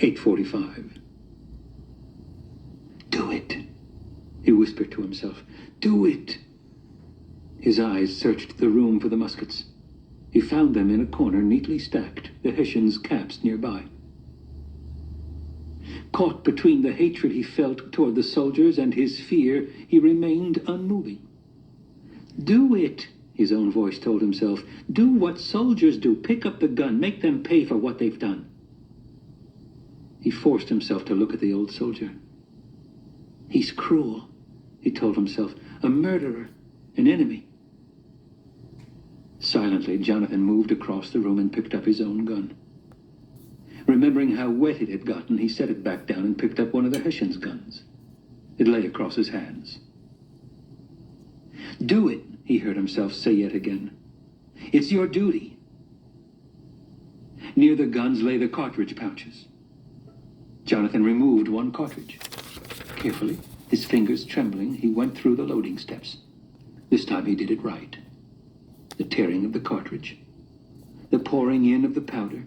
8:45. Do it, he whispered to himself. Do it. His eyes searched the room for the muskets. He found them in a corner, neatly stacked, the Hessians' caps nearby. Caught between the hatred he felt toward the soldiers and his fear, he remained unmoving. Do it, his own voice told himself. Do what soldiers do. Pick up the gun. Make them pay for what they've done. He forced himself to look at the old soldier. He's cruel, he told himself. A murderer, an enemy. Silently, Jonathan moved across the room and picked up his own gun. Remembering how wet it had gotten, he set it back down and picked up one of the Hessians' guns. It lay across his hands. Do it, he heard himself say yet again. It's your duty. Near the guns lay the cartridge pouches. Jonathan removed one cartridge. Carefully, his fingers trembling, he went through the loading steps. This time he did it right. The tearing of the cartridge, the pouring in of the powder,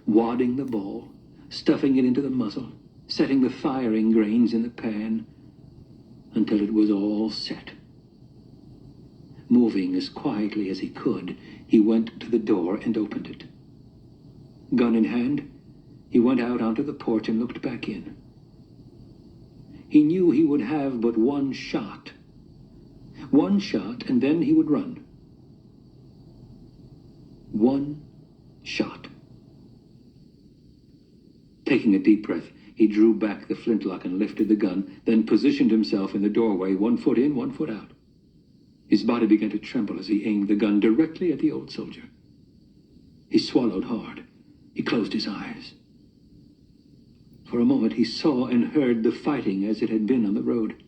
wadding the ball, stuffing it into the muzzle, setting the firing grains in the pan, until it was all set. Moving as quietly as he could, he went to the door and opened it. Gun in hand, he went out onto the porch and looked back in. He knew he would have but one shot. One shot, and then he would run. One shot. Taking a deep breath, he drew back the flintlock and lifted the gun, then positioned himself in the doorway, 1 foot in, 1 foot out. His body began to tremble as he aimed the gun directly at the old soldier. He swallowed hard. He closed his eyes. For a moment he saw and heard the fighting as it had been on the road.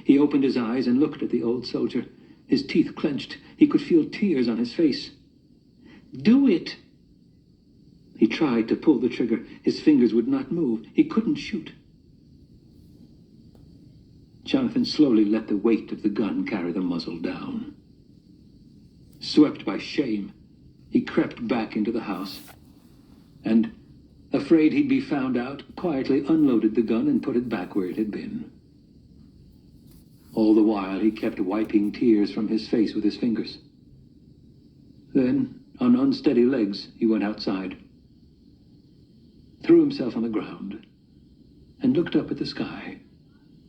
He opened his eyes and looked at the old soldier. His teeth clenched. He could feel tears on his face. Do it! He tried to pull the trigger. His fingers would not move. He couldn't shoot. Jonathan slowly let the weight of the gun carry the muzzle down. Swept by shame, he crept back into the house and, afraid he'd be found out, quietly unloaded the gun and put it back where it had been. All the while, he kept wiping tears from his face with his fingers. Then, on unsteady legs, he went outside, threw himself on the ground, and looked up at the sky.